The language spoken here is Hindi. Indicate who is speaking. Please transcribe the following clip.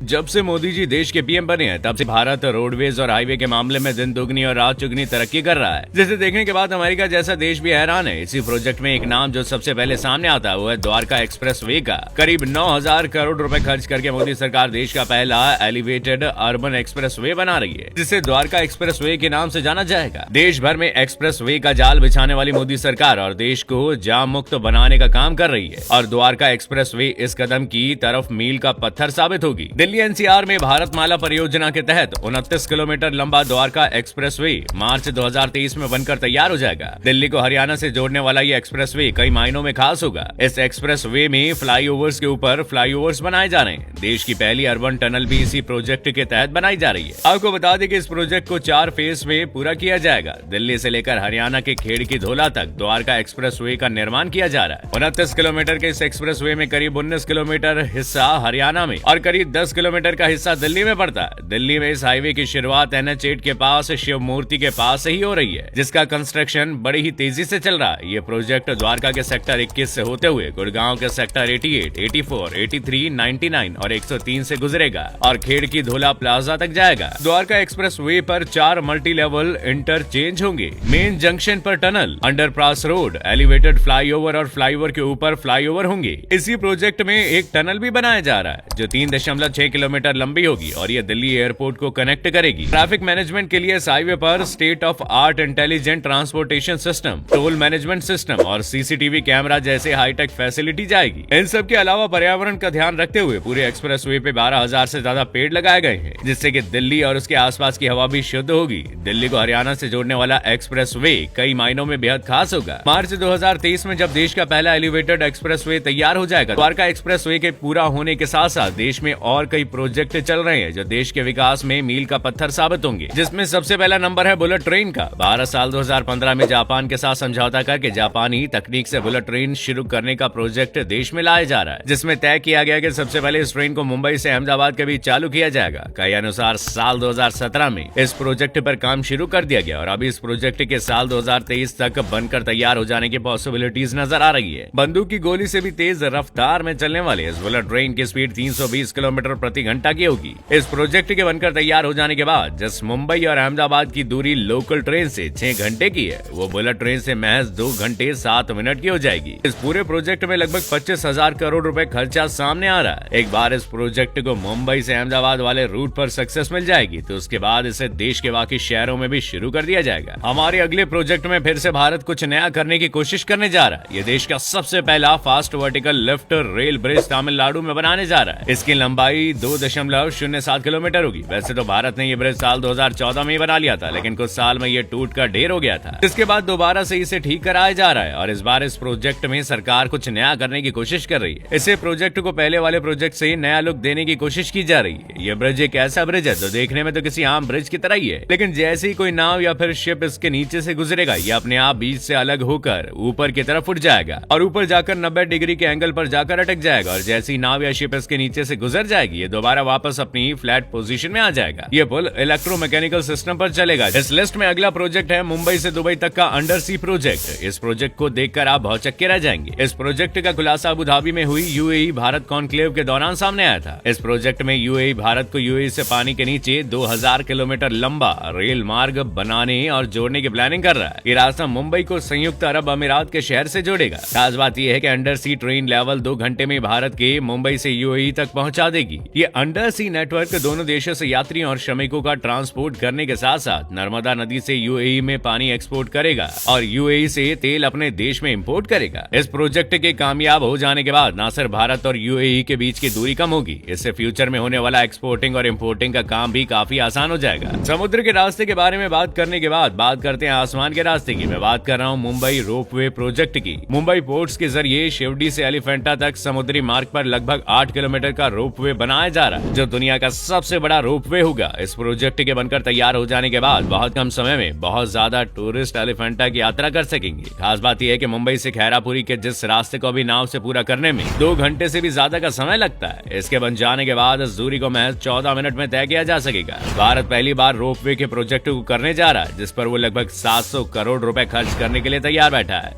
Speaker 1: जब से मोदी जी देश के पीएम बने हैं तब से भारत रोडवेज और हाईवे के मामले में दिन दुगनी और रात चुगनी तरक्की कर रहा है, जिसे देखने के बाद अमेरिका जैसा देश भी हैरान है। इसी प्रोजेक्ट में एक नाम जो सबसे पहले सामने आता है वो है द्वारका एक्सप्रेस वे का। करीब 9,000 करोड़ रुपए खर्च करके मोदी सरकार देश का पहला एलिवेटेड अर्बन एक्सप्रेस वे बना रही है, जिसे द्वारका एक्सप्रेस वे के नाम से जाना जाएगा। देश भर में एक्सप्रेस वे का जाल बिछाने वाली मोदी सरकार और देश को जाम मुक्त बनाने का काम कर रही है, और द्वारका एक्सप्रेस वे इस कदम की तरफ मील का पत्थर साबित होगी। दिल्ली एनसीआर में भारतमाला परियोजना के तहत 29 किलोमीटर लंबा द्वारका एक्सप्रेस वे मार्च 2023 में बनकर तैयार हो जाएगा। दिल्ली को हरियाणा से जोड़ने वाला ये एक्सप्रेस वे कई मायनों में खास होगा। इस एक्सप्रेस वे में फ्लाईओवर्स के ऊपर फ्लाईओवर्स बनाए जा रहे हैं। देश की पहली अर्बन टनल भी इसी प्रोजेक्ट के तहत बनाई जा रही है। आपको बता दें कि इस प्रोजेक्ट को 4 फेज में पूरा किया जाएगा। दिल्ली से लेकर हरियाणा के खेड़ की धोला तक द्वारका एक्सप्रेस वे का निर्माण किया जा रहा है। 29 किलोमीटर के इस एक्सप्रेस वे में करीब 19 किलोमीटर हिस्सा हरियाणा में और करीब 10 किलोमीटर का हिस्सा दिल्ली में पड़ता है। दिल्ली में इस हाईवे की शुरुआत NH8 के पास शिव मूर्ति के पास से ही हो रही है, जिसका कंस्ट्रक्शन बड़ी ही तेजी से चल रहा है। ये प्रोजेक्ट द्वारका के सेक्टर 21 से होते हुए गुड़गांव के सेक्टर 88, 84, 83, 99 और 103 से गुजरेगा और खेड़ की धोला प्लाजा तक जाएगा। द्वारका एक्सप्रेस वे पर 4 मल्टी लेवल इंटरचेंज होंगे। मेन जंक्शन पर tunnel, underpass road, elevated flyover और फ्लाईओवर के ऊपर फ्लाईओवर होंगे। इसी प्रोजेक्ट में एक टनल भी बनाया जा रहा है जो 3.6 किलोमीटर लंबी होगी और ये दिल्ली एयरपोर्ट को कनेक्ट करेगी। ट्रैफिक मैनेजमेंट के लिए इस हाईवे पर state of art intelligent transportation system, toll management system और सीसीटीवी कैमरा जैसे हाईटेक फैसिलिटी जाएगी। इन सब के अलावा पर्यावरण का ध्यान रखते हुए पूरे एक्सप्रेस वे पे 12,000 से ज्यादा पेड़ लगाए गए हैं, जिससे कि दिल्ली और उसके आसपास की हवा भी शुद्ध होगी। दिल्ली को हरियाणा से जोड़ने वाला एक्सप्रेस वे कई मायनों में बेहद खास होगा। मार्च 2023 में जब देश का पहला एलिवेटेड एक्सप्रेस वे तैयार हो जाएगा, द्वारका एक्सप्रेस वे के पूरा होने के साथ साथ देश में और कई प्रोजेक्ट चल रहे हैं जो देश के विकास में मील का पत्थर साबित होंगे, जिसमें सबसे पहला नंबर है बुलेट ट्रेन का। भारत साल 2015 में जापान के साथ समझौता करके जापानी तकनीक से बुलेट ट्रेन शुरू करने का प्रोजेक्ट देश में लाया जा रहा है, जिसमें तय किया गया कि सबसे पहले इस ट्रेन को मुंबई से अहमदाबाद के बीच चालू किया जाएगा। कई अनुसार साल 2017 में इस प्रोजेक्ट पर काम शुरू कर दिया गया और अभी इस प्रोजेक्ट के साल 2023 तक बनकर तैयार हो जाने की पॉसिबिलिटीज नजर आ रही है। बंदूक की गोली से भी तेज रफ्तार में चलने वाले इस बुलेट ट्रेन की स्पीड 320 किलोमीटर प्रति घंटा की होगी। इस प्रोजेक्ट के बनकर तैयार हो जाने के बाद जिस मुंबई और अहमदाबाद की दूरी लोकल ट्रेन से 6 घंटे की है, वो बुलेट ट्रेन से महज 2 घंटे 7 मिनट की हो जाएगी। इस पूरे प्रोजेक्ट में लगभग 25,000 करोड़ रुपए खर्चा सामने आ रहा है। एक बार इस प्रोजेक्ट को मुंबई से अहमदाबाद वाले रूट पर सक्सेस मिल जाएगी तो उसके बाद इसे देश के बाकी शहरों में भी शुरू कर दिया जाएगा। हमारे अगले प्रोजेक्ट में फिर से भारत कुछ नया करने की कोशिश करने जा रहा है। ये देश का सबसे पहला fast vertical lift rail bridge Tamil Nadu में बनाने जा रहा है। इसकी लंबाई 2.07 किलोमीटर होगी। वैसे तो भारत ने ये ब्रिज साल 2014 में ही बना लिया था, लेकिन कुछ साल में ये टूट कर ढेर हो गया था। इसके बाद दोबारा से इसे ठीक कराया जा रहा है और इस बार इस प्रोजेक्ट में सरकार कुछ नया करने की कोशिश कर रही है। इसे प्रोजेक्ट को पहले वाले प्रोजेक्ट से नया लुक देने की कोशिश की जा रही है। ये ब्रिज एक ऐसा ब्रिज है जो देखने में तो किसी आम ब्रिज की तरह ही है, लेकिन जैसे ही कोई नाव या फिर शिप इसके नीचे से गुजरेगा, ये अपने आप बीच से अलग होकर ऊपर की तरफ उठ जाएगा और ऊपर जाकर 90 डिग्री के एंगल पर जाकर अटक जाएगा और जैसी नाव या शिप इसके नीचे से गुजर जाएगी, ये दोबारा वापस अपनी फ्लैट पोजीशन में आ जाएगा। ये पुल इलेक्ट्रोमैकेनिकल सिस्टम पर चलेगा। इस लिस्ट में अगला प्रोजेक्ट है मुंबई से दुबई तक का अंडर सी प्रोजेक्ट। इस प्रोजेक्ट को देखकर आप भौचक्के रह जाएंगे। इस प्रोजेक्ट का खुलासा अबू धाबी में हुई यूएई भारत कॉन्क्लेव के दौरान सामने आया था। इस प्रोजेक्ट में यूएई भारत को यूएई से पानी के नीचे 2000 किलोमीटर लंबा रेल मार्ग बनाने और जोड़ने की प्लानिंग कर रहा है। ये रास्ता मुंबई को संयुक्त अरब अमीरात के शहर से जोड़ेगा। खास बात यह है कि अंडर सी ट्रेन लेवल 2 घंटे में भारत के मुंबई से यूएई तक पहुंचा देगी। ये अंडर सी नेटवर्क दोनों देशों से यात्रियों और श्रमिकों का ट्रांसपोर्ट करने के साथ साथ नर्मदा नदी से यूएई में पानी एक्सपोर्ट करेगा और यूएई से तेल अपने देश में इंपोर्ट करेगा। इस प्रोजेक्ट के कामयाब हो जाने के बाद न सिर्फ भारत और यूएई के बीच की दूरी कम होगी, इससे फ्यूचर में होने वाला एक्सपोर्टिंग और इंपोर्टिंग का काम भी काफी आसान हो जाएगा। समुद्र के रास्ते के बारे में बात करने के बाद बात करते हैं आसमान के रास्ते की। मैं बात कर रहा हूँ मुंबई रोपवे प्रोजेक्ट की। मुंबई पोर्ट्स के जरिए शिवडी से एलिफेंटा तक समुद्री मार्ग पर लगभग 8 किलोमीटर का रोपवे बनाया जा रहा है, जो दुनिया का सबसे बड़ा रोपवे होगा। इस प्रोजेक्ट के बनकर तैयार हो जाने के बाद बहुत कम समय में बहुत ज्यादा टूरिस्ट एलिफेंटा की यात्रा कर सकेंगे। खास बात यह है कि मुंबई से खैरापुरी के जिस रास्ते को भी नाव से पूरा करने में 2 घंटे से भी ज्यादा का समय लगता है, इसके बन जाने के बाद इस दूरी को महज 14 मिनट में तय किया जा सकेगा। भारत पहली बार रोपवे के प्रोजेक्ट को करने जा रहा है, जिस पर वो लगभग 700 करोड़ रुपए खर्च करने के लिए तैयार बैठा है।